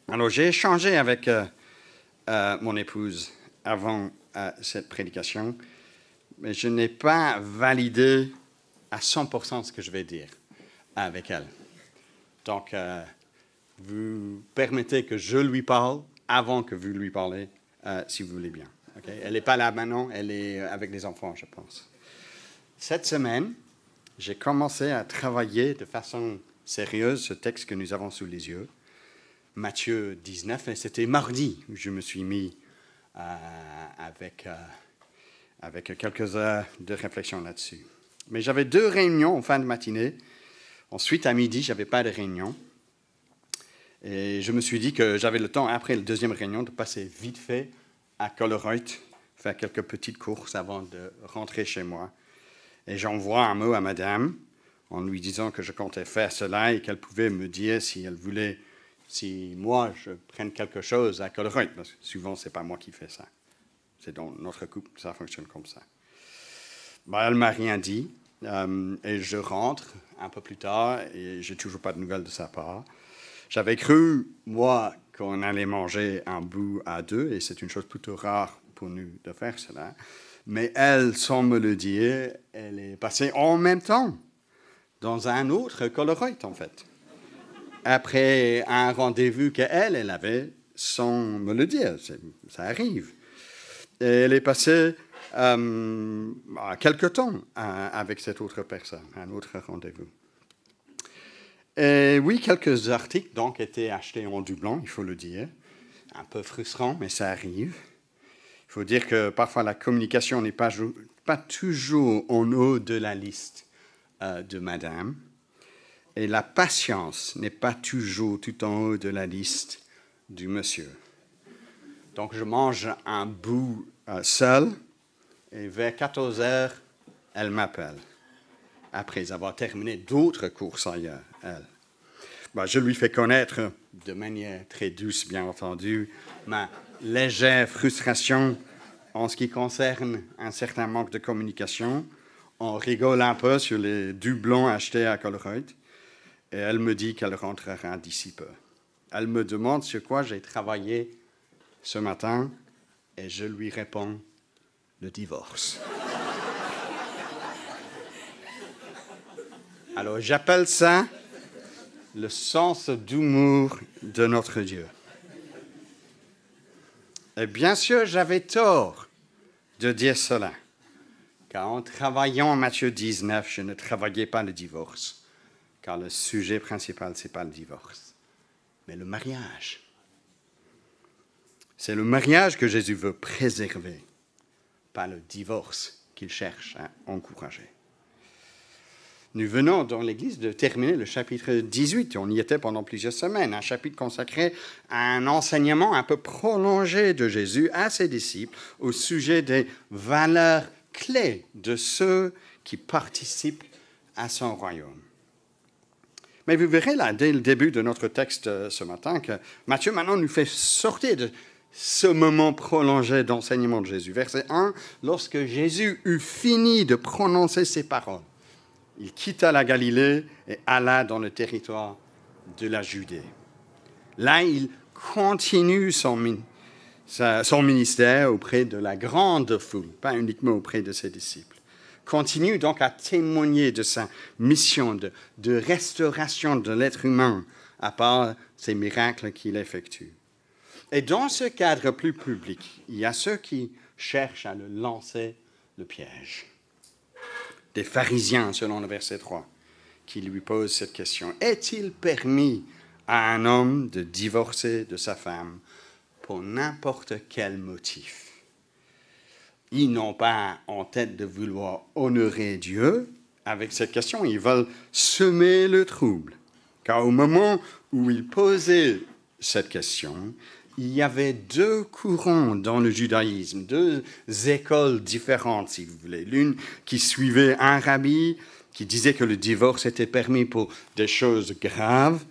Alors, j'ai échangé avec mon épouse avant cette prédication, mais je n'ai pas validé à 100% ce que je vais dire avec elle. Donc, vous permettez que je lui parle avant que vous lui parlez, si vous voulez bien. Okay? Elle n'est pas là maintenant, elle est avec les enfants, je pense. Cette semaine, j'ai commencé à travailler de façon sérieuse ce texte que nous avons sous les yeux, Matthieu 19, et c'était mardi où je me suis mis avec quelques heures de réflexion là-dessus. Mais j'avais 2 réunions en fin de matinée. Ensuite, à midi, je n'avais pas de réunion. Et je me suis dit que j'avais le temps, après la 2e réunion, de passer vite fait à Colruyt, faire quelques petites courses avant de rentrer chez moi. Et j'envoie un mot à madame en lui disant que je comptais faire cela et qu'elle pouvait me dire si elle voulait, si moi je prenne quelque chose à Colruyt, parce que souvent ce n'est pas moi qui fais ça. C'est dans notre couple, ça fonctionne comme ça. Elle ne m'a rien dit et je rentre un peu plus tard et je n'ai toujours pas de nouvelles de sa part. J'avais cru, moi, qu'on allait manger un bout à 2 et c'est une chose plutôt rare pour nous de faire cela. Mais elle, sans me le dire, elle est passée en même temps dans un autre Colruyt, en fait. Après un rendez-vous qu'elle avait sans me le dire. Ça arrive. Et elle est passée quelque temps avec cette autre personne, un autre rendez-vous. Et oui, quelques articles donc étaient achetés en doublon, il faut le dire. Un peu frustrant, mais ça arrive. Il faut dire que parfois la communication n'est pas toujours en haut de la liste de madame. Et la patience n'est pas toujours tout en haut de la liste du monsieur. Donc je mange un bout seul et vers 14 heures, elle m'appelle. Après avoir terminé d'autres courses ailleurs, elle. Je lui fais connaître de manière très douce, bien entendu, ma légère frustration en ce qui concerne un certain manque de communication. On rigole un peu sur les doublons achetés à Colruyt et elle me dit qu'elle rentrera d'ici peu. Elle me demande sur quoi j'ai travaillé ce matin et je lui réponds le divorce. Alors j'appelle ça le sens d'humour de notre Dieu. Et bien sûr, j'avais tort de dire cela, car en travaillant en Matthieu 19, je ne travaillais pas le divorce, car le sujet principal, ce n'est pas le divorce, mais le mariage. C'est le mariage que Jésus veut préserver, pas le divorce qu'il cherche à encourager. Nous venons dans l'Église de terminer le chapitre 18. On y était pendant plusieurs semaines. Un chapitre consacré à un enseignement un peu prolongé de Jésus à ses disciples au sujet des valeurs clés de ceux qui participent à son royaume. Mais vous verrez là, dès le début de notre texte ce matin, que Matthieu maintenant nous fait sortir de ce moment prolongé d'enseignement de Jésus. Verset 1, lorsque Jésus eut fini de prononcer ces paroles, il quitta la Galilée et alla dans le territoire de la Judée. Là, il continue son ministère auprès de la grande foule, pas uniquement auprès de ses disciples. Continue donc à témoigner de sa mission de restauration de l'être humain, à part ces miracles qu'il effectue. Et dans ce cadre plus public, il y a ceux qui cherchent à le lancer le piège. Des pharisiens, selon le verset 3, qui lui posent cette question. Est-il permis à un homme de divorcer de sa femme pour n'importe quel motif? Ils n'ont pas en tête de vouloir honorer Dieu avec cette question. Ils veulent semer le trouble. Car au moment où ils posaient cette question, il y avait 2 courants dans le judaïsme, 2 écoles différentes, si vous voulez. L'une qui suivait un rabbi, qui disait que le divorce était permis pour des choses graves,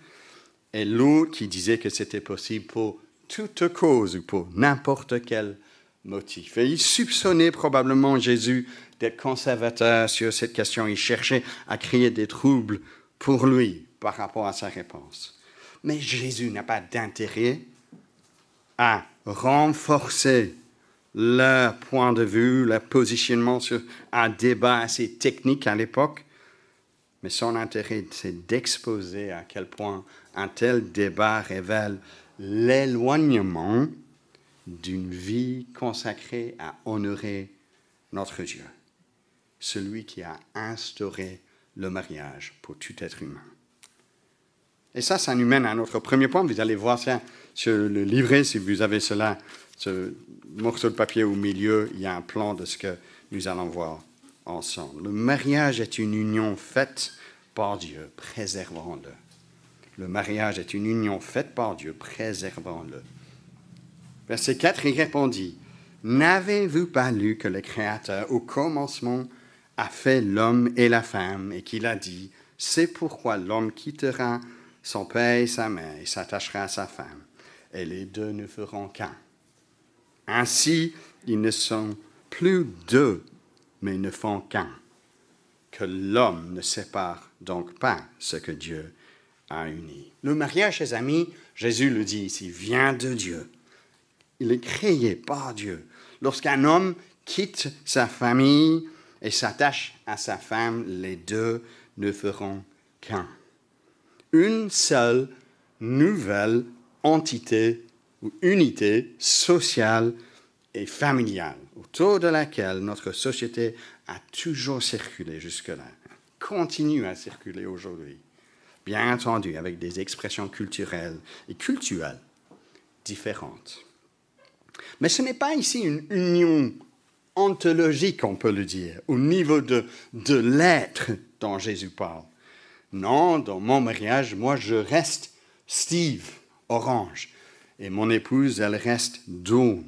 et l'autre qui disait que c'était possible pour toute cause ou pour n'importe quel motif. Et il soupçonnait probablement Jésus d'être conservateur sur cette question. Il cherchait à créer des troubles pour lui par rapport à sa réponse. Mais Jésus n'a pas d'intérêt à renforcer leur point de vue, leur positionnement sur un débat assez technique à l'époque. Mais son intérêt, c'est d'exposer à quel point un tel débat révèle l'éloignement d'une vie consacrée à honorer notre Dieu, celui qui a instauré le mariage pour tout être humain. Et ça nous mène à notre premier point. Vous allez voir ça sur le livret, si vous avez cela, ce morceau de papier au milieu, il y a un plan de ce que nous allons voir ensemble. Le mariage est une union faite par Dieu, préservons-le. Le mariage est une union faite par Dieu, préservons-le. Verset 4, il répondit, « N'avez-vous pas lu que le Créateur, au commencement, a fait l'homme et la femme, et qu'il a dit, c'est pourquoi l'homme quittera son père et sa mère et s'attachera à sa femme, et les deux ne feront qu'un. Ainsi, ils ne sont plus deux, mais ne font qu'un. Que l'homme ne sépare donc pas ce que Dieu a uni. » Le mariage, chers amis, Jésus le dit ici, vient de Dieu. Il est créé par Dieu. Lorsqu'un homme quitte sa famille et s'attache à sa femme, les deux ne feront qu'un. Une seule nouvelle entité ou unité sociale et familiale autour de laquelle notre société a toujours circulé jusque-là, continue à circuler aujourd'hui, bien entendu avec des expressions culturelles et cultuelles différentes. Mais ce n'est pas ici une union ontologique, on peut le dire, au niveau de l'être dont Jésus parle. Non, dans mon mariage, moi, je reste Steve Orange. Et mon épouse, elle reste Dawn.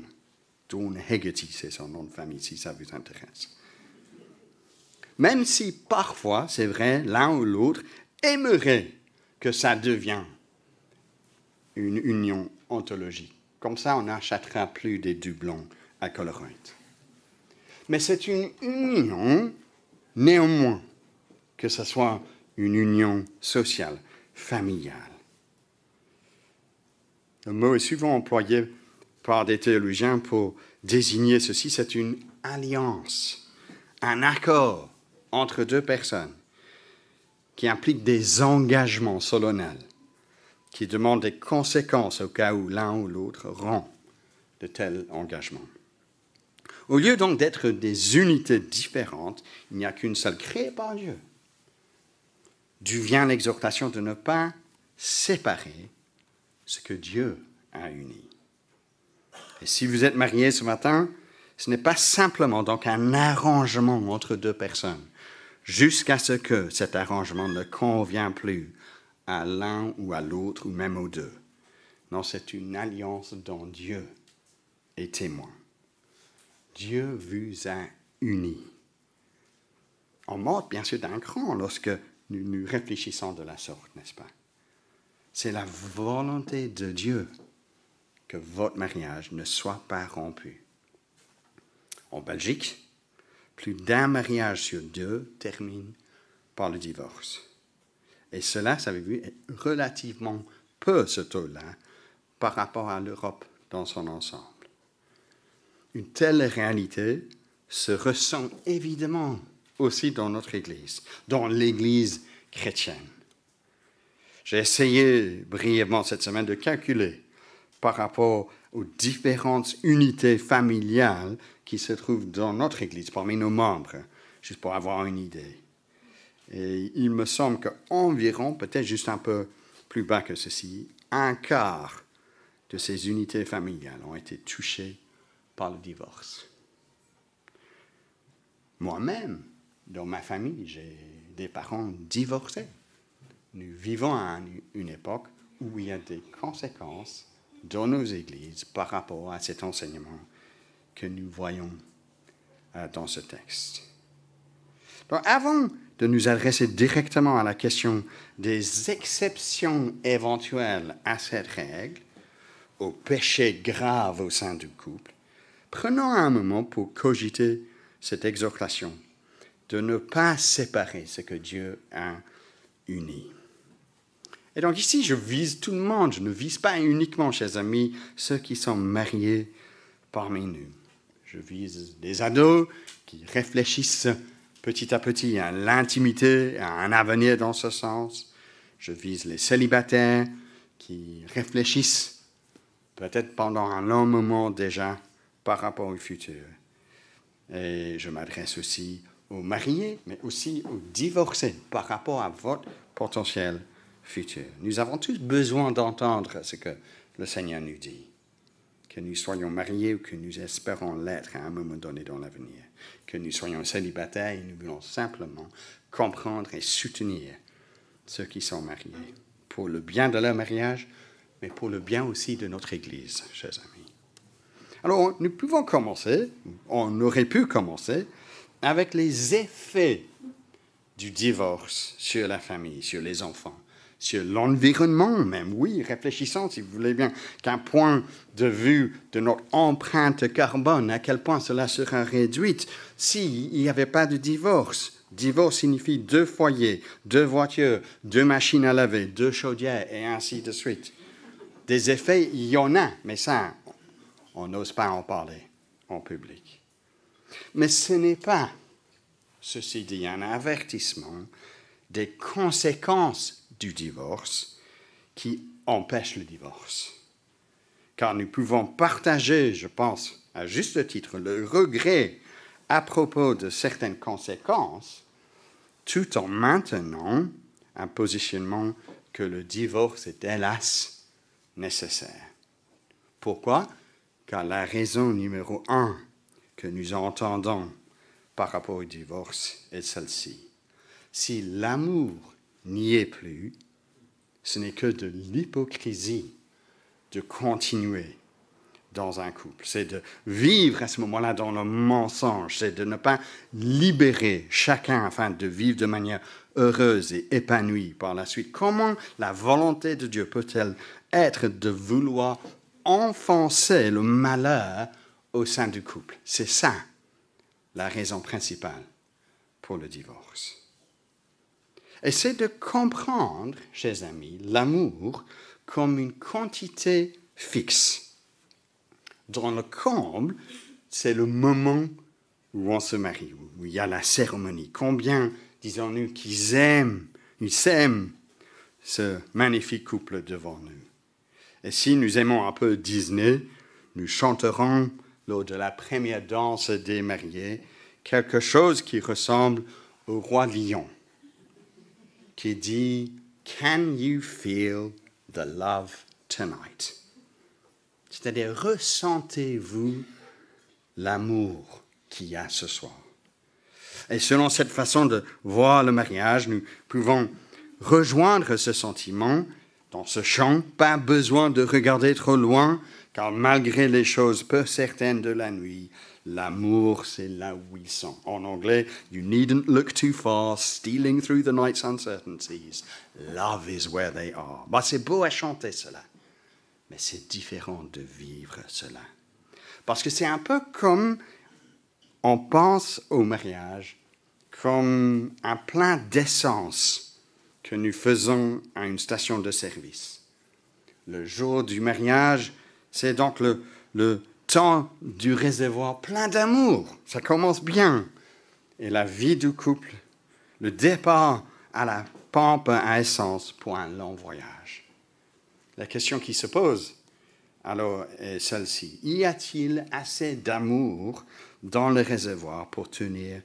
Dawn Hegarty, c'est son nom de famille, si ça vous intéresse. Même si parfois, c'est vrai, l'un ou l'autre aimerait que ça devienne une union ontologique. Comme ça, on n'achètera plus des doublons à Colruyt. Mais c'est une union, néanmoins, que ce soit une union sociale, familiale. Le mot est souvent employé par des théologiens pour désigner ceci, c'est une alliance, un accord entre deux personnes qui implique des engagements solennels, qui demandent des conséquences au cas où l'un ou l'autre rompt de tels engagements. Au lieu donc d'être des unités différentes, il n'y a qu'une seule créée par Dieu. D'où vient l'exhortation de ne pas séparer ce que Dieu a uni. Et si vous êtes mariés ce matin, ce n'est pas simplement donc un arrangement entre deux personnes, jusqu'à ce que cet arrangement ne convient plus à l'un ou à l'autre, ou même aux deux. Non, c'est une alliance dont Dieu est témoin. Dieu vous a unis. On monte bien sûr d'un cran lorsque nous réfléchissons de la sorte, n'est-ce pas? C'est la volonté de Dieu que votre mariage ne soit pas rompu. En Belgique, plus d'un mariage sur deux termine par le divorce. Et cela, savez-vous, est relativement peu ce taux-là par rapport à l'Europe dans son ensemble. Une telle réalité se ressent évidemment aussi dans notre Église, dans l'Église chrétienne. J'ai essayé brièvement cette semaine de calculer par rapport aux différentes unités familiales qui se trouvent dans notre Église, parmi nos membres, juste pour avoir une idée. Et il me semble qu'environ, peut-être juste un peu plus bas que ceci, un quart de ces unités familiales ont été touchées par le divorce. Moi-même, dans ma famille, j'ai des parents divorcés. Nous vivons à une époque où il y a des conséquences dans nos églises par rapport à cet enseignement que nous voyons dans ce texte. Donc, avant de nous adresser directement à la question des exceptions éventuelles à cette règle, au péché grave au sein du couple, prenons un moment pour cogiter cette exhortation de ne pas séparer ce que Dieu a uni. Et donc ici, je vise tout le monde. Je ne vise pas uniquement, chers amis, ceux qui sont mariés parmi nous. Je vise les ados qui réfléchissent petit à petit à l'intimité, à un avenir dans ce sens. Je vise les célibataires qui réfléchissent peut-être pendant un long moment déjà par rapport au futur. Et je m'adresse aussi aux mariés, mais aussi aux divorcés par rapport à votre potentiel futur. Nous avons tous besoin d'entendre ce que le Seigneur nous dit. Que nous soyons mariés ou que nous espérons l'être à un moment donné dans l'avenir. Que nous soyons célibataires et nous voulons simplement comprendre et soutenir ceux qui sont mariés. Pour le bien de leur mariage, mais pour le bien aussi de notre Église, chers amis. Alors, nous pouvons commencer, on aurait pu commencer, avec les effets du divorce sur la famille, sur les enfants, sur l'environnement même. Oui, réfléchissons, si vous voulez bien, qu'un point de vue de notre empreinte carbone, à quel point cela sera réduite s'il n'y avait pas de divorce. Divorce signifie 2 foyers, 2 voitures, 2 machines à laver, 2 chaudières, et ainsi de suite. Des effets, il y en a, mais ça, on n'ose pas en parler en public. Mais ce n'est pas, ceci dit, un avertissement des conséquences du divorce qui empêchent le divorce. Car nous pouvons partager, je pense, à juste titre, le regret à propos de certaines conséquences, tout en maintenant un positionnement que le divorce est hélas nécessaire. Pourquoi? Car la raison numéro 1 que nous entendons par rapport au divorce est celle-ci. Si l'amour n'y est plus, ce n'est que de l'hypocrisie de continuer dans un couple. C'est de vivre à ce moment-là dans le mensonge. C'est de ne pas libérer chacun afin de vivre de manière heureuse et épanouie par la suite. Comment la volonté de Dieu peut-elle être de vouloir enfoncer le malheur au sein du couple? C'est ça la raison principale pour le divorce. Et c'est de comprendre, chers amis, l'amour comme une quantité fixe. Dans le comble, c'est le moment où on se marie, où il y a la cérémonie. Combien, disons-nous, ils s'aiment ce magnifique couple devant nous. Et si nous aimons un peu Disney, nous chanterons lors de la première danse des mariés quelque chose qui ressemble au roi lion, qui dit « Can you feel the love tonight ?» C'est-à-dire, ressentez-vous l'amour qu'il y a ce soir. Et selon cette façon de voir le mariage, nous pouvons rejoindre ce sentiment dans ce chant. Pas besoin de regarder trop loin, car malgré les choses peu certaines de la nuit, l'amour, c'est là où ils sont. En anglais, you needn't look too far, stealing through the night's uncertainties. Love is where they are. Bah, c'est beau à chanter cela. Mais c'est différent de vivre cela. Parce que c'est un peu comme on pense au mariage comme un plein d'essence que nous faisons à une station de service. Le jour du mariage, c'est donc le temps du réservoir plein d'amour. Ça commence bien. Et la vie du couple, le départ à la pompe à essence pour un long voyage. La question qui se pose, alors, est celle-ci. Y a-t-il assez d'amour dans le réservoir pour tenir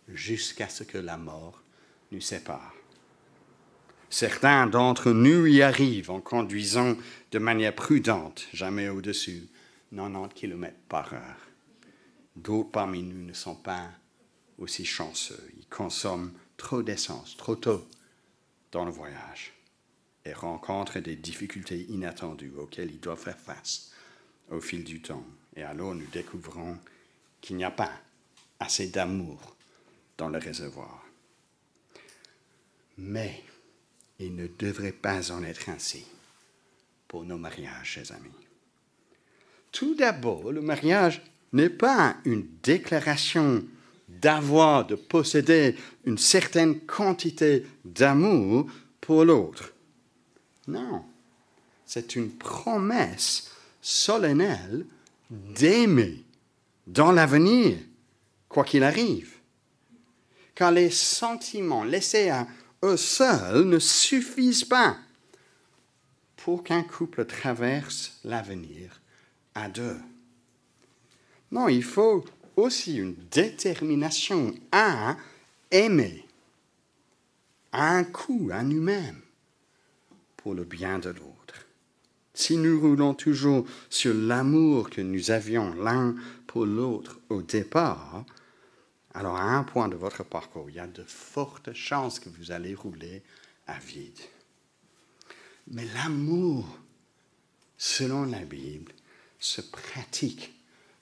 jusqu'à ce que la mort nous sépare? Certains d'entre nous y arrivent en conduisant de manière prudente, jamais au-dessus 90 km par heure. D'autres parmi nous ne sont pas aussi chanceux. Ils consomment trop d'essence, trop tôt dans le voyage, et rencontrent des difficultés inattendues auxquelles ils doivent faire face au fil du temps. Et alors nous découvrons qu'il n'y a pas assez d'amour dans le réservoir. Mais il ne devrait pas en être ainsi pour nos mariages, chers amis. Tout d'abord, le mariage n'est pas une déclaration d'avoir, de posséder une certaine quantité d'amour pour l'autre. Non, c'est une promesse solennelle d'aimer dans l'avenir, quoi qu'il arrive. Car les sentiments laissés à eux seuls ne suffisent pas pour qu'un couple traverse l'avenir à deux. Non, il faut aussi une détermination à aimer, à un coup, à nous-mêmes, pour le bien de l'autre. Si nous roulons toujours sur l'amour que nous avions l'un pour l'autre au départ, alors à un point de votre parcours, il y a de fortes chances que vous allez rouler à vide. Mais l'amour, selon la Bible, se pratique,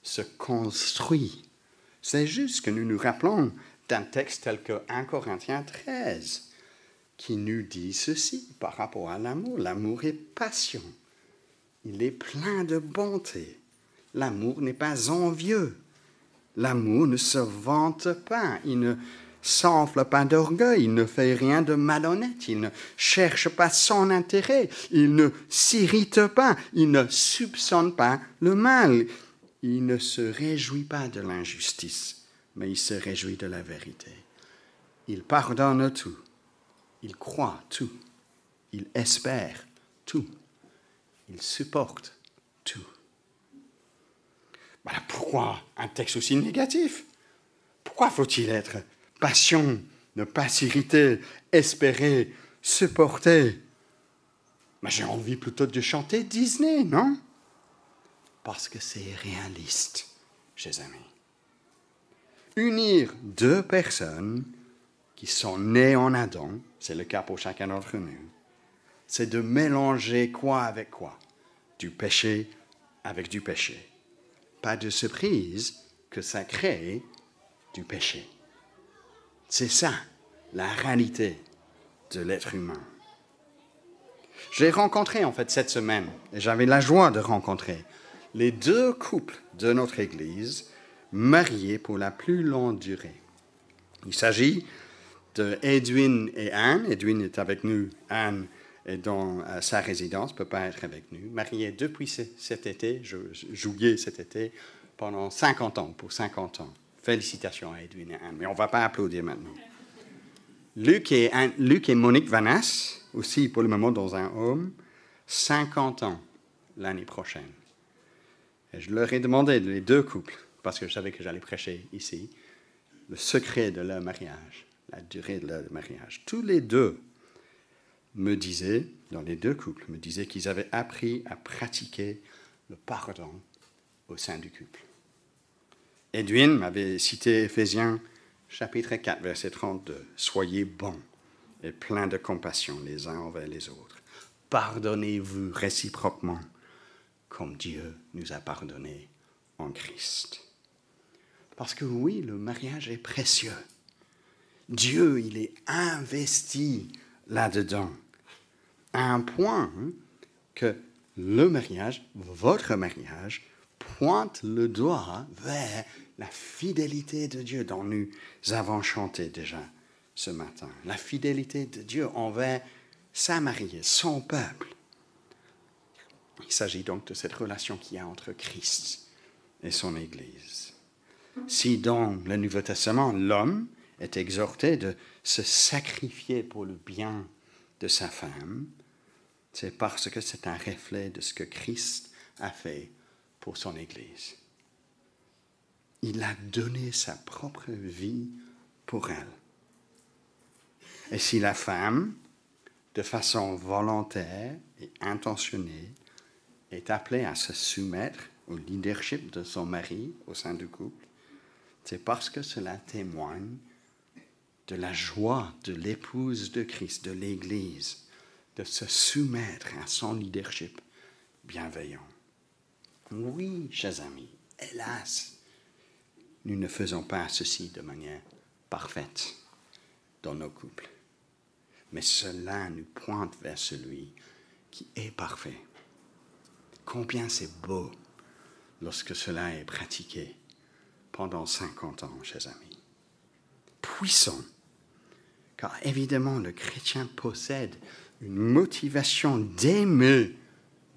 se construit. C'est juste que nous nous rappelons d'un texte tel que 1 Corinthiens 13, qui nous dit ceci par rapport à l'amour. L'amour est patient. Il est plein de bonté. L'amour n'est pas envieux. L'amour ne se vante pas. Il ne s'enfle pas d'orgueil. Il ne fait rien de malhonnête. Il ne cherche pas son intérêt. Il ne s'irrite pas. Il ne soupçonne pas le mal. Il ne se réjouit pas de l'injustice, mais il se réjouit de la vérité. Il pardonne tout. Il croit tout. Il espère tout. Il supporte tout. Voilà pourquoi un texte aussi négatif? Pourquoi faut-il être patient, ne pas s'irriter, espérer, supporter? Mais j'ai envie plutôt de chanter Disney, non? Parce que c'est réaliste, chers amis. Unir deux personnes qui sont nées en Adam, c'est le cas pour chacun d'entre nous, c'est de mélanger quoi avec quoi? Du péché avec du péché. Pas de surprise que ça crée du péché. C'est ça, la réalité de l'être humain. J'ai rencontré en fait cette semaine, et j'avais la joie de rencontrer, les deux couples de notre Église mariés pour la plus longue durée. Il s'agit de Edwin et Anne. Edwin est avec nous, Anne est dans sa résidence, ne peut pas être avec nous. Mariés depuis cet été, juillet cet été, pendant 50 ans, pour 50 ans. Félicitations à Edwin et Anne, mais on ne va pas applaudir maintenant. Luc et Monique Vanas, aussi pour le moment dans un home, 50 ans l'année prochaine. Et je leur ai demandé, les deux couples, parce que je savais que j'allais prêcher ici, le secret de leur mariage, la durée de leur mariage. Tous les deux me disaient, dans les deux couples, me disaient qu'ils avaient appris à pratiquer le pardon au sein du couple. Edwin m'avait cité Éphésiens chapitre 4, verset 32. « Soyez bons et pleins de compassion les uns envers les autres. Pardonnez-vous réciproquement comme Dieu nous a pardonné en Christ. » Parce que oui, le mariage est précieux. Dieu, il est investi là-dedans. À un point que le mariage, votre mariage, pointe le doigt vers la fidélité de Dieu dont nous avons chanté déjà ce matin. La fidélité de Dieu envers sa mariée, son peuple. Il s'agit donc de cette relation qu'il y a entre Christ et son Église. Si dans le Nouveau Testament, l'homme est exhorté de se sacrifier pour le bien de sa femme, c'est parce que c'est un reflet de ce que Christ a fait pour son Église. Il a donné sa propre vie pour elle. Et si la femme, de façon volontaire et intentionnée, est appelée à se soumettre au leadership de son mari au sein du couple, c'est parce que cela témoigne de la joie de l'épouse de Christ, de l'Église, de se soumettre à son leadership bienveillant. Oui, chers amis, hélas, nous ne faisons pas ceci de manière parfaite dans nos couples. Mais cela nous pointe vers celui qui est parfait. Combien c'est beau lorsque cela est pratiqué pendant 50 ans, chers amis. Puissant, car évidemment le chrétien possède une motivation d'aimer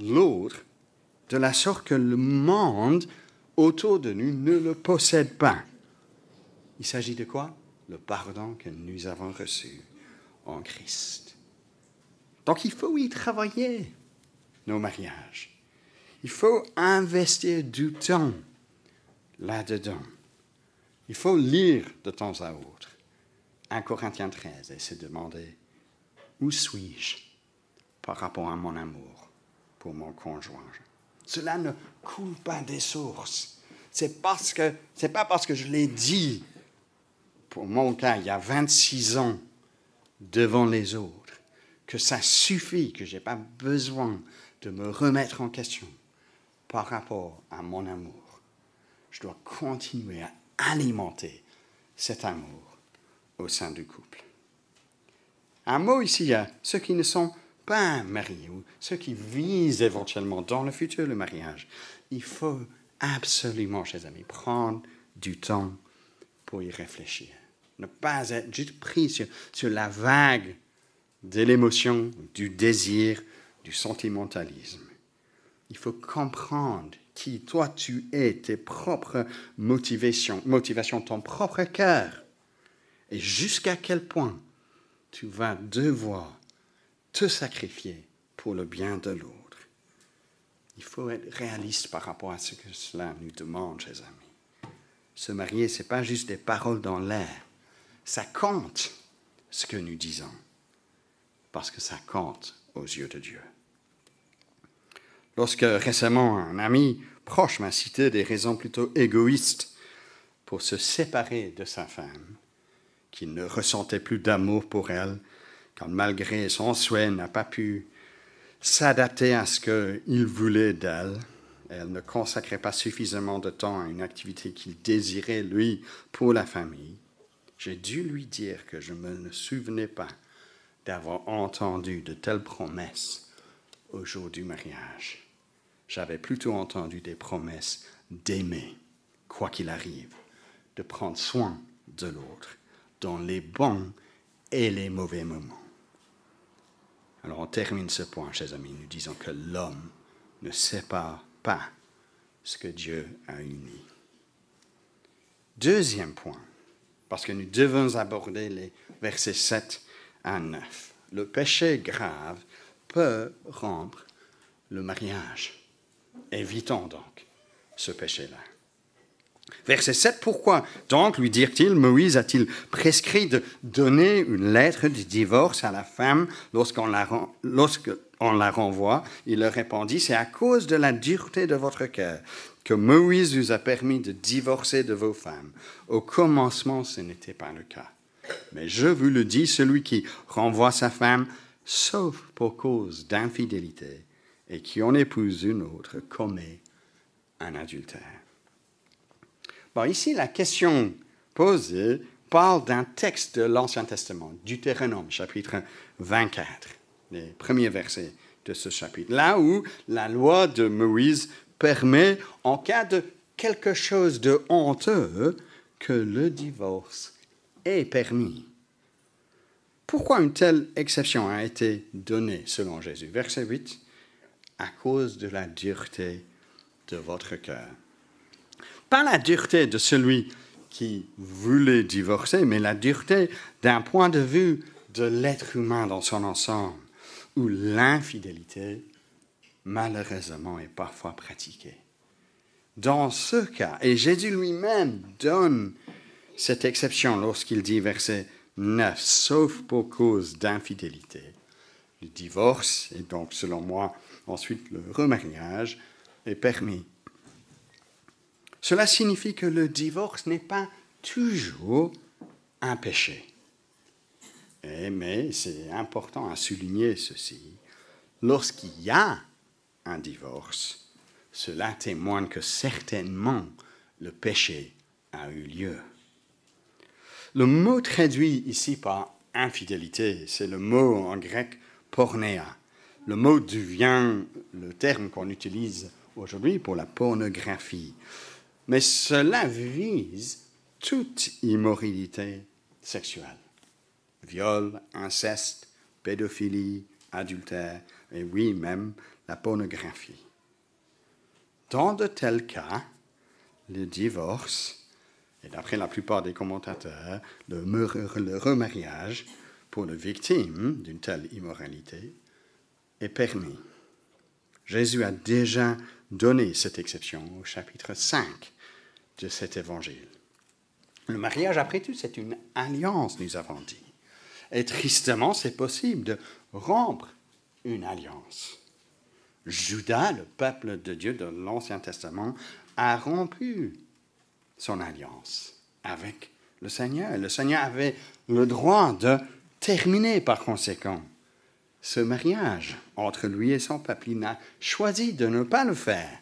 l'autre de la sorte que le monde autour de nous ne le possède pas. Il s'agit de quoi? Le pardon que nous avons reçu en Christ. Donc il faut y travailler, nos mariages. Il faut investir du temps là-dedans. Il faut lire de temps à autre 1 Corinthiens 13 et se demander où suis-je par rapport à mon amour pour mon conjoint. Cela ne coule pas des sources. C'est pas parce que je l'ai dit, pour mon cas, il y a 26 ans, devant les autres, que ça suffit, que je n'ai pas besoin de me remettre en question par rapport à mon amour. Je dois continuer à alimenter cet amour au sein du couple. Un mot ici, il y a ceux qui ne sont pas mariés ou ceux qui visent éventuellement dans le futur le mariage. Il faut absolument, chers amis, prendre du temps pour y réfléchir. Ne pas être juste pris sur la vague de l'émotion, du désir, du sentimentalisme. Il faut comprendre qui toi tu es, tes propres motivations, ton propre cœur, et jusqu'à quel point tu vas devoir te sacrifier pour le bien de l'autre. Il faut être réaliste par rapport à ce que cela nous demande, chers amis. Se marier, ce n'est pas juste des paroles dans l'air. Ça compte ce que nous disons, parce que ça compte aux yeux de Dieu. Lorsque récemment un ami proche m'a cité des raisons plutôt égoïstes pour se séparer de sa femme, qu'il ne ressentait plus d'amour pour elle, quand malgré son souhait n'a pas pu s'adapter à ce qu'il voulait d'elle, elle ne consacrait pas suffisamment de temps à une activité qu'il désirait, lui, pour la famille. J'ai dû lui dire que je ne me souvenais pas d'avoir entendu de telles promesses au jour du mariage. J'avais plutôt entendu des promesses d'aimer, quoi qu'il arrive, de prendre soin de l'autre, dans les bons et les mauvais moments. Alors on termine ce point, chers amis, nous disons que l'homme ne sépare pas ce que Dieu a uni. Deuxième point, parce que nous devons aborder les versets 7 à 9. Le péché grave peut rompre le mariage. Évitons donc ce péché-là. Verset 7, pourquoi donc, lui dirent-ils, Moïse a-t-il prescrit de donner une lettre de divorce à la femme lorsqu'on la renvoie? Il leur répondit, c'est à cause de la dureté de votre cœur que Moïse vous a permis de divorcer de vos femmes. Au commencement, ce n'était pas le cas. Mais je vous le dis, celui qui renvoie sa femme, sauf pour cause d'infidélité, et qui en épouse une autre, commet un adultère. Bon, ici, la question posée parle d'un texte de l'Ancien Testament, Deutéronome, chapitre 24, les premiers versets de ce chapitre. Là où la loi de Moïse permet, en cas de quelque chose de honteux, que le divorce est permis. Pourquoi une telle exception a été donnée selon Jésus? Verset 8, à cause de la dureté de votre cœur. Pas la dureté de celui qui voulait divorcer, mais la dureté d'un point de vue de l'être humain dans son ensemble, où l'infidélité, malheureusement, est parfois pratiquée. Dans ce cas, et Jésus lui-même donne cette exception lorsqu'il dit, verset 9, sauf pour cause d'infidélité. Le divorce, et donc, selon moi, ensuite le remariage, est permis. Cela signifie que le divorce n'est pas toujours un péché. Mais c'est important à souligner ceci. Lorsqu'il y a un divorce, cela témoigne que certainement le péché a eu lieu. Le mot traduit ici par infidélité, c'est le mot en grec pornéa. Le mot devient le terme qu'on utilise aujourd'hui pour la pornographie. Mais cela vise toute immoralité sexuelle. Viol, inceste, pédophilie, adultère et oui, même la pornographie. Dans de tels cas, le divorce, et d'après la plupart des commentateurs, le remariage pour les victimes d'une telle immoralité est permis. Jésus a déjà donné cette exception au chapitre 5 de cet évangile. Le mariage, après tout, c'est une alliance, nous avons dit. Et tristement, c'est possible de rompre une alliance. Judas, le peuple de Dieu de l'Ancien Testament, a rompu son alliance avec le Seigneur. Le Seigneur avait le droit de terminer par conséquent ce mariage entre lui et son peuple. Il a choisi de ne pas le faire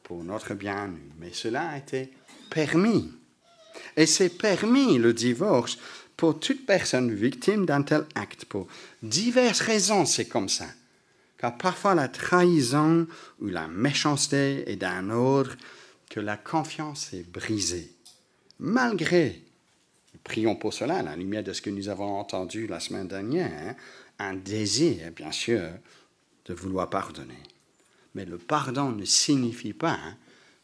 pour notre bien, mais cela a été permis. Et c'est permis, le divorce, pour toute personne victime d'un tel acte. Pour diverses raisons, c'est comme ça. Car parfois la trahison ou la méchanceté est d'un ordre que la confiance est brisée. Malgré, prions pour cela, à la lumière de ce que nous avons entendu la semaine dernière, un désir, bien sûr, de vouloir pardonner. Mais le pardon ne signifie pas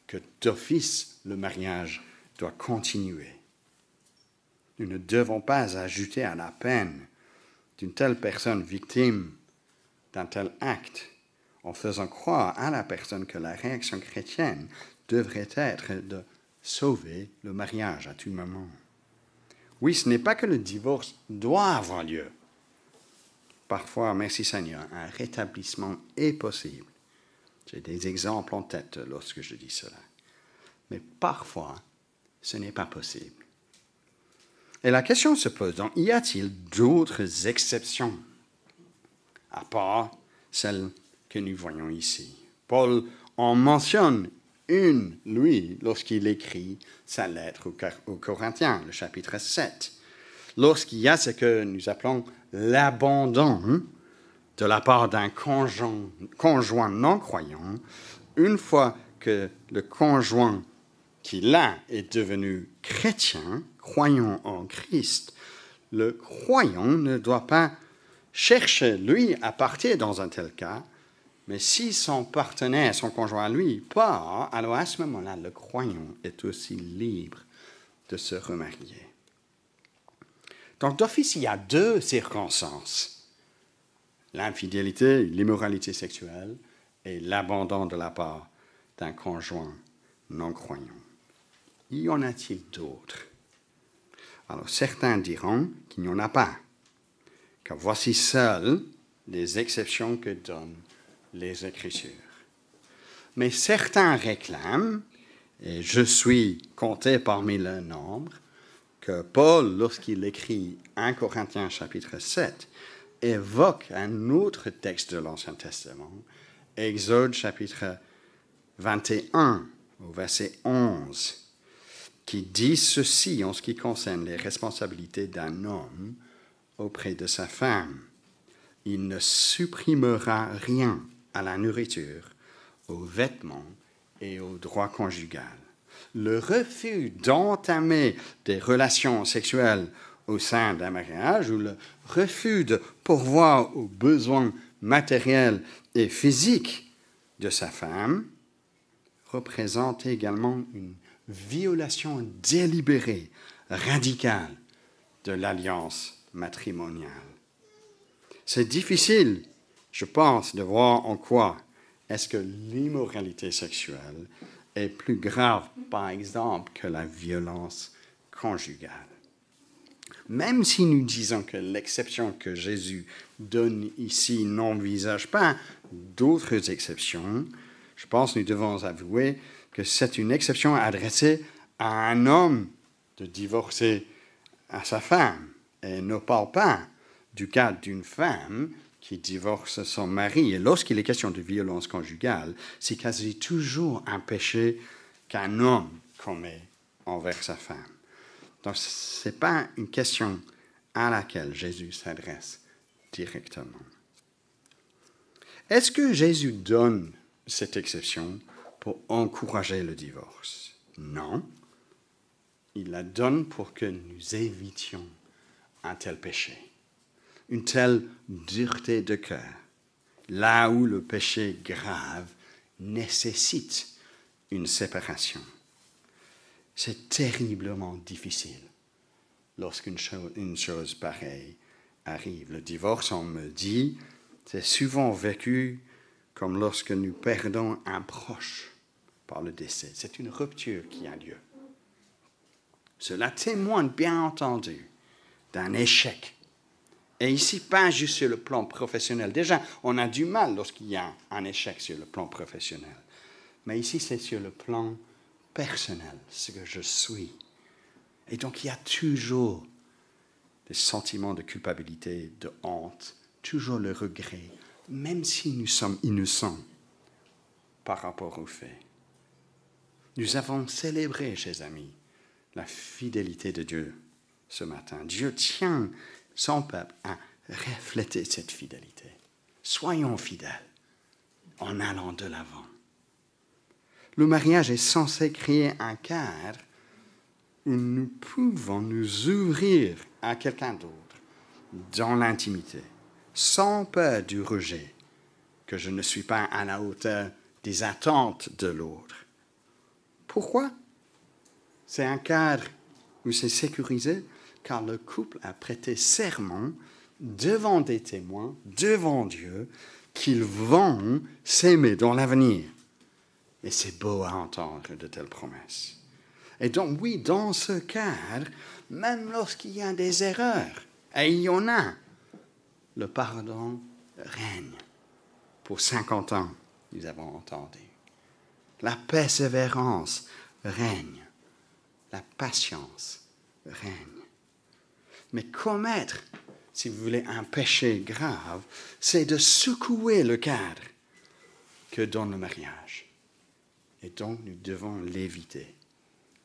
que d'office le mariage doit continuer. Nous ne devons pas ajouter à la peine d'une telle personne victime d'un tel acte en faisant croire à la personne que la réaction chrétienne devrait être de sauver le mariage à tout moment. Oui, ce n'est pas que le divorce doit avoir lieu. Parfois, merci Seigneur, un rétablissement est possible. J'ai des exemples en tête lorsque je dis cela. Mais parfois, ce n'est pas possible. Et la question se pose, donc, y a-t-il d'autres exceptions à part celles que nous voyons ici? Paul en mentionne une, lui, lorsqu'il écrit sa lettre aux Corinthiens, le chapitre 7. Lorsqu'il y a ce que nous appelons l'abandon de la part d'un conjoint non-croyant, une fois que le conjoint qui là est devenu chrétien, croyant en Christ, le croyant ne doit pas chercher, lui, à partir dans un tel cas, mais si son partenaire, son conjoint, lui, part, alors à ce moment-là, le croyant est aussi libre de se remarier. Donc, d'office, il y a deux circonstances. L'infidélité, l'immoralité sexuelle et l'abandon de la part d'un conjoint non-croyant. Y en a-t-il d'autres? Alors, certains diront qu'il n'y en a pas, car voici seules les exceptions que donnent les Écritures. Mais certains réclament, et je suis compté parmi le nombre, que Paul, lorsqu'il écrit 1 Corinthiens chapitre 7, évoque un autre texte de l'Ancien Testament, Exode chapitre 21, au verset 11, qui dit ceci en ce qui concerne les responsabilités d'un homme auprès de sa femme. Il ne supprimera rien à la nourriture, aux vêtements et au droit conjugal. Le refus d'entamer des relations sexuelles au sein d'un mariage ou le refus de pourvoir aux besoins matériels et physiques de sa femme représente également une violation délibérée, radicale de l'alliance matrimoniale. C'est difficile, je pense, de voir en quoi est-ce que l'immoralité sexuelle est plus grave, par exemple, que la violence conjugale. Même si nous disons que l'exception que Jésus donne ici n'envisage pas d'autres exceptions, je pense que nous devons avouer que c'est une exception adressée à un homme de divorcer à sa femme et ne parle pas du cas d'une femme qui divorce son mari. Et lorsqu'il est question de violence conjugale, c'est quasi toujours un péché qu'un homme commet envers sa femme. Donc, ce n'est pas une question à laquelle Jésus s'adresse directement. Est-ce que Jésus donne cette exception pour encourager le divorce? Non. Il la donne pour que nous évitions un tel péché. une telle dureté de cœur, là où le péché grave nécessite une séparation. C'est terriblement difficile lorsqu'une chose pareille arrive. Le divorce, on me dit, c'est souvent vécu comme lorsque nous perdons un proche par le décès. C'est une rupture qui a lieu. Cela témoigne, bien entendu, d'un échec. Et ici, pas juste sur le plan professionnel. Déjà, on a du mal lorsqu'il y a un échec sur le plan professionnel. Mais ici, c'est sur le plan personnel, ce que je suis. Et donc, il y a toujours des sentiments de culpabilité, de honte, toujours le regret, même si nous sommes innocents par rapport aux faits. Nous avons célébré, chers amis, la fidélité de Dieu ce matin. Dieu tient son peuple à refléter cette fidélité. Soyons fidèles en allant de l'avant. Le mariage est censé créer un cadre où nous pouvons nous ouvrir à quelqu'un d'autre dans l'intimité, sans peur du rejet, que je ne suis pas à la hauteur des attentes de l'autre. Pourquoi? C'est un cadre où c'est sécurisé, car le couple a prêté serment devant des témoins, devant Dieu, qu'ils vont s'aimer dans l'avenir. Et c'est beau à entendre de telles promesses. Et donc, oui, dans ce cadre, même lorsqu'il y a des erreurs, et il y en a, le pardon règne. Pour 50 ans, nous avons entendu. La persévérance règne. La patience règne. Mais commettre, si vous voulez, un péché grave, c'est de secouer le cadre que donne le mariage. Et donc, nous devons l'éviter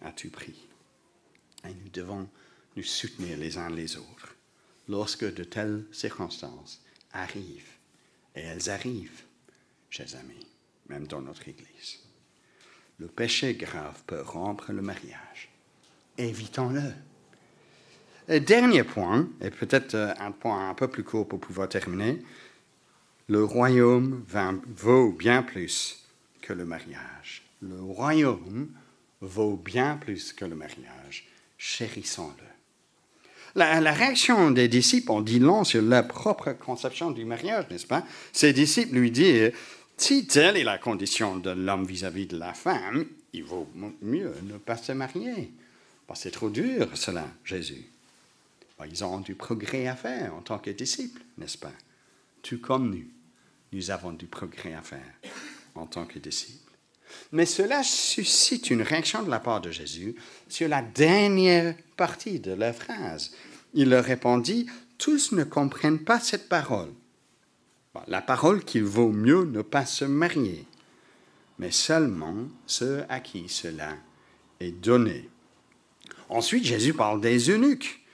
à tout prix. Et nous devons nous soutenir les uns les autres lorsque de telles circonstances arrivent. Et elles arrivent, chers amis, même dans notre Église. Le péché grave peut rompre le mariage. Évitons-le. Et dernier point, et peut-être un point un peu plus court pour pouvoir terminer, le royaume vaut bien plus que le mariage. Le royaume vaut bien plus que le mariage. Chérissons-le. La réaction des disciples en dit long sur leur propre conception du mariage, n'est-ce pas? Ces disciples lui disent, si telle est la condition de l'homme vis-à-vis de la femme, il vaut mieux ne pas se marier. Bon, c'est trop dur, cela, Jésus. Bon, ils ont du progrès à faire en tant que disciples, n'est-ce pas? Tout comme nous avons du progrès à faire en tant que disciples. Mais cela suscite une réaction de la part de Jésus sur la dernière partie de la phrase. Il leur répondit, « Tous ne comprennent pas cette parole. » La parole qu'il vaut mieux ne pas se marier, mais seulement ceux à qui cela est donné. Ensuite, Jésus parle des eunuques,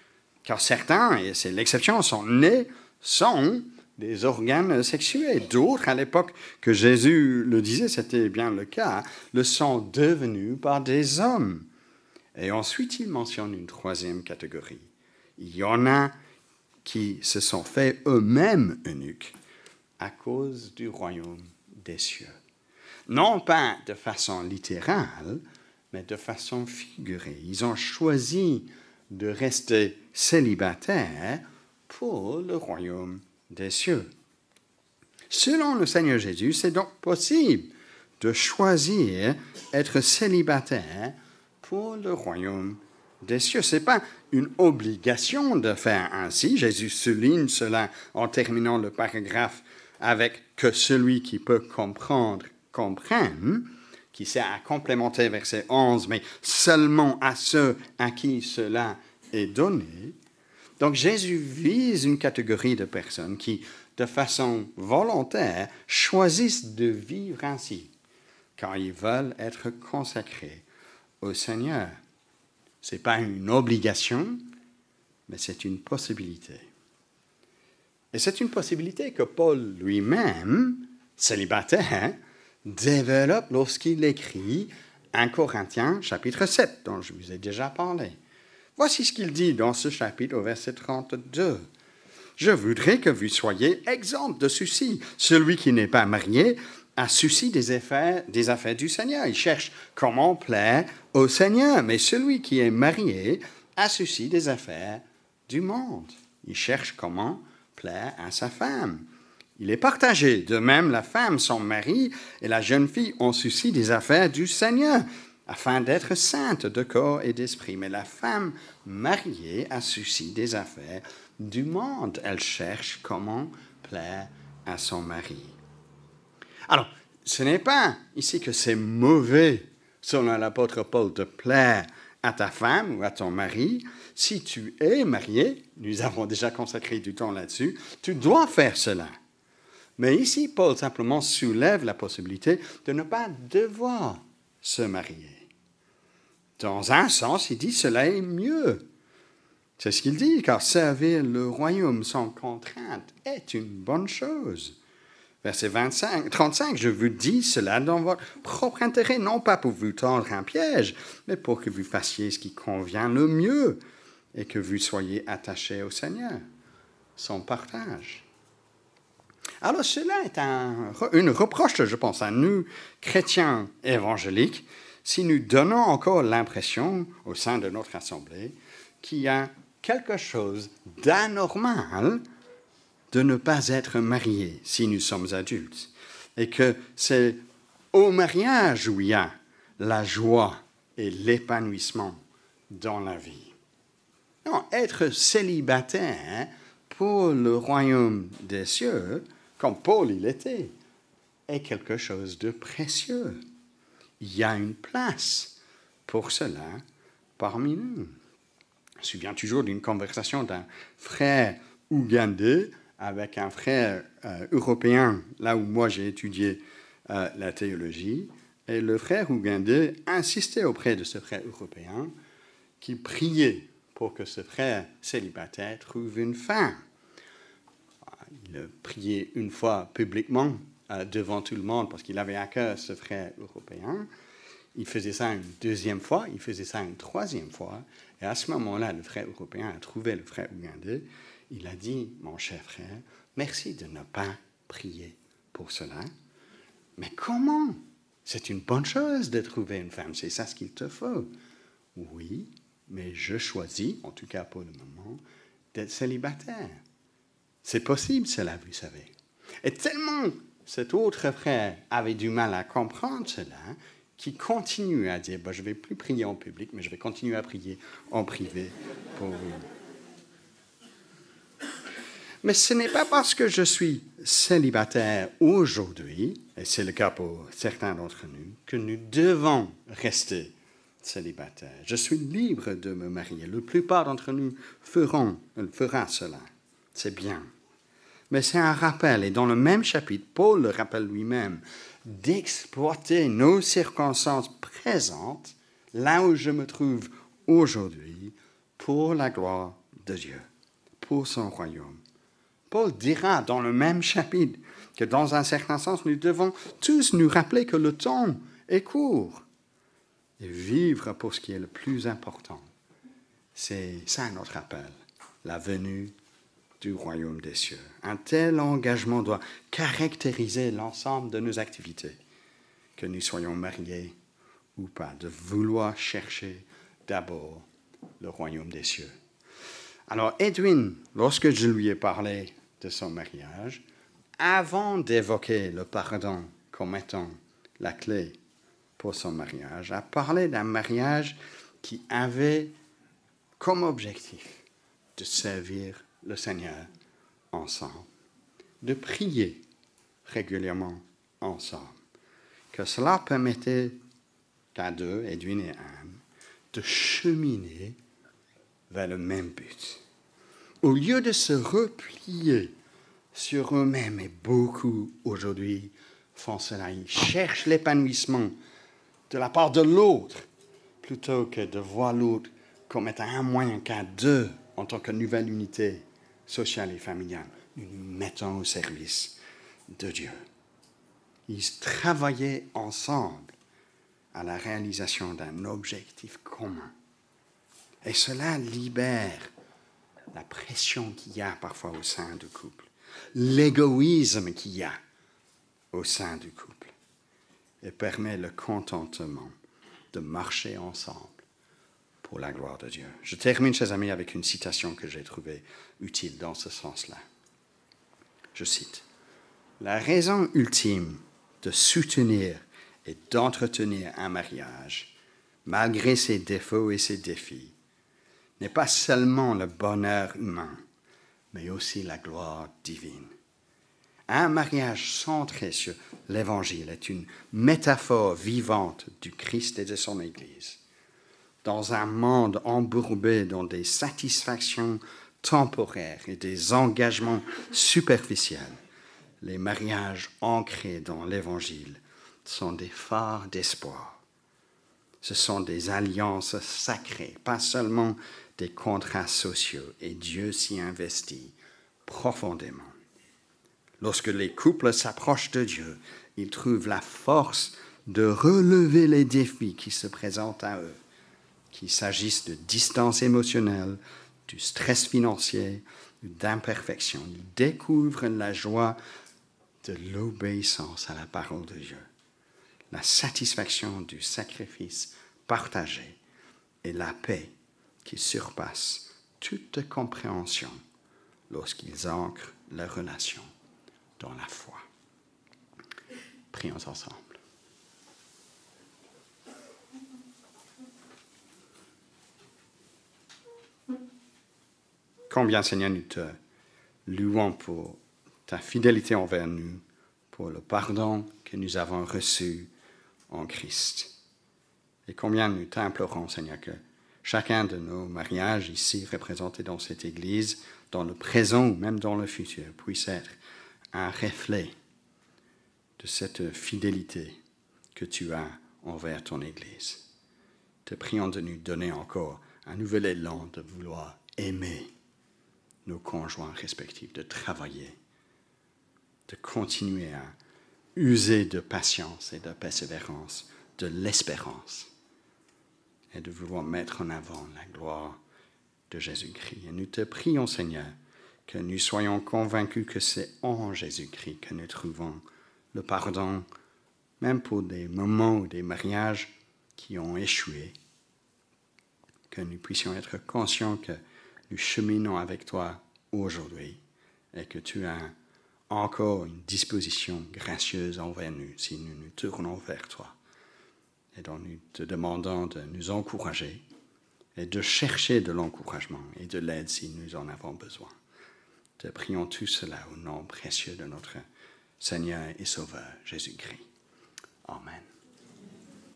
car certains, et c'est l'exception, sont nés sans des organes sexuels. D'autres, à l'époque que Jésus le disait, c'était bien le cas, le sont devenus par des hommes. Et ensuite, il mentionne une troisième catégorie. Il y en a qui se sont faits eux-mêmes eunuques à cause du royaume des cieux. Non pas de façon littérale, mais de façon figurée. Ils ont choisi de rester célibataires pour le royaume des cieux. Selon le Seigneur Jésus, c'est donc possible de choisir être célibataire pour le royaume des cieux. Ce n'est pas une obligation de faire ainsi. Jésus souligne cela en terminant le paragraphe avec « que celui qui peut comprendre, comprenne », qui sert à complémenter verset 11, mais seulement à ceux à qui cela est donné. Donc Jésus vise une catégorie de personnes qui, de façon volontaire, choisissent de vivre ainsi, car ils veulent être consacrés au Seigneur. Ce n'est pas une obligation, mais c'est une possibilité. Et c'est une possibilité que Paul lui-même, célibataire, développe lorsqu'il écrit 1 Corinthiens chapitre 7, dont je vous ai déjà parlé. Voici ce qu'il dit dans ce chapitre au verset 32. Je voudrais que vous soyez exempts de soucis. Celui qui n'est pas marié a souci des affaires du Seigneur. Il cherche comment plaire au Seigneur. Mais celui qui est marié a souci des affaires du monde. Il cherche comment plaire à sa femme. Il est partagé. De même, la femme, son mari et la jeune fille ont souci des affaires du Seigneur, afin d'être sainte de corps et d'esprit. Mais la femme mariée a souci des affaires du monde. Elle cherche comment plaire à son mari. Alors, ce n'est pas ici que c'est mauvais, selon l'apôtre Paul, de plaire à ta femme ou à ton mari. Si tu es marié, nous avons déjà consacré du temps là-dessus, tu dois faire cela. Mais ici, Paul simplement soulève la possibilité de ne pas devoir se marier. Dans un sens, il dit cela est mieux. C'est ce qu'il dit, car servir le royaume sans contrainte est une bonne chose. Verset 35, je vous dis cela dans votre propre intérêt, non pas pour vous tendre un piège, mais pour que vous fassiez ce qui convient le mieux et que vous soyez attachés au Seigneur, son partage. Alors cela est une reproche, je pense, à nous, chrétiens évangéliques, si nous donnons encore l'impression au sein de notre assemblée qu'il y a quelque chose d'anormal de ne pas être marié si nous sommes adultes, et que c'est au mariage où il y a la joie et l'épanouissement dans la vie. Non, être célibataire pour le royaume des cieux, comme Paul il était, est quelque chose de précieux. Il y a une place pour cela parmi nous. Je me souviens toujours d'une conversation d'un frère ougandais avec un frère européen, là où moi j'ai étudié la théologie, et le frère ougandais insistait auprès de ce frère européen qui priait pour que ce frère célibataire trouve une femme. Il priait une fois publiquement devant tout le monde parce qu'il avait à cœur ce frère européen. Il faisait ça une deuxième fois, il faisait ça une troisième fois, et à ce moment-là, le frère européen a trouvé le frère ougandais. Il a dit, mon cher frère, merci de ne pas prier pour cela. Mais comment? C'est une bonne chose de trouver une femme, c'est ça ce qu'il te faut. Oui, mais je choisis, en tout cas pour le moment, d'être célibataire. C'est possible cela, vous savez. Et tellement cet autre frère avait du mal à comprendre cela, qu'il continue à dire, je ne vais plus prier en public, mais je vais continuer à prier en privé pour vous. Mais ce n'est pas parce que je suis célibataire aujourd'hui, et c'est le cas pour certains d'entre nous, que nous devons rester célibataires. Je suis libre de me marier. La plupart d'entre nous fera cela. C'est bien. Mais c'est un rappel, et dans le même chapitre, Paul le rappelle lui-même, d'exploiter nos circonstances présentes, là où je me trouve aujourd'hui, pour la gloire de Dieu, pour son royaume. Paul dira dans le même chapitre que dans un certain sens, nous devons tous nous rappeler que le temps est court et vivre pour ce qui est le plus important. C'est ça notre appel, la venue du royaume des cieux. Un tel engagement doit caractériser l'ensemble de nos activités, que nous soyons mariés ou pas, de vouloir chercher d'abord le royaume des cieux. Alors Edwin, lorsque je lui ai parlé de son mariage, avant d'évoquer le pardon comme étant la clé pour son mariage, a parlé d'un mariage qui avait comme objectif de servir le Seigneur ensemble, de prier régulièrement ensemble, que cela permettait qu'à deux, Edwin et Anne, de cheminer vers le même but. Au lieu de se replier sur eux-mêmes, et beaucoup aujourd'hui font cela, ils cherchent l'épanouissement de la part de l'autre, plutôt que de voir l'autre comme étant un moyen qu'à deux, en tant que nouvelle unité sociale et familiale, nous nous mettons au service de Dieu. Ils travaillaient ensemble à la réalisation d'un objectif commun. Et cela libère la pression qu'il y a parfois au sein du couple, l'égoïsme qu'il y a au sein du couple, et permet le contentement de marcher ensemble pour la gloire de Dieu. Je termine, chers amis, avec une citation que j'ai trouvée utile dans ce sens-là. Je cite, « La raison ultime de soutenir et d'entretenir un mariage, malgré ses défauts et ses défis, n'est pas seulement le bonheur humain, mais aussi la gloire divine. Un mariage centré sur l'Évangile est une métaphore vivante du Christ et de son Église. Dans un monde embourbé dans des satisfactions temporaires et des engagements superficiels, les mariages ancrés dans l'Évangile sont des phares d'espoir. Ce sont des alliances sacrées, pas seulement des contrats sociaux, et Dieu s'y investit profondément. Lorsque les couples s'approchent de Dieu, ils trouvent la force de relever les défis qui se présentent à eux, qu'il s'agisse de distance émotionnelle, du stress financier, d'imperfection. Ils découvrent la joie de l'obéissance à la parole de Dieu, la satisfaction du sacrifice partagé et la paix qui surpasse toute compréhension lorsqu'ils ancrent leur relation dans la foi. Prions ensemble. Combien, Seigneur, nous te louons pour ta fidélité envers nous, pour le pardon que nous avons reçu en Christ. Et combien nous t'implorons, Seigneur, que chacun de nos mariages ici représentés dans cette Église, dans le présent ou même dans le futur, puisse être un reflet de cette fidélité que tu as envers ton Église. Te prions de nous donner encore un nouvel élan de vouloir aimer nos conjoints respectifs, de travailler, de continuer à user de patience et de persévérance, de l'espérance, et de vouloir mettre en avant la gloire de Jésus-Christ. Et nous te prions, Seigneur, que nous soyons convaincus que c'est en Jésus-Christ que nous trouvons le pardon, même pour des moments ou des mariages qui ont échoué, que nous puissions être conscients que nous cheminons avec toi aujourd'hui et que tu as encore une disposition gracieuse envers nous si nous nous tournons vers toi. Et donc nous te demandons de nous encourager et de chercher de l'encouragement et de l'aide si nous en avons besoin. Te prions tout cela au nom précieux de notre Seigneur et Sauveur Jésus-Christ. Amen.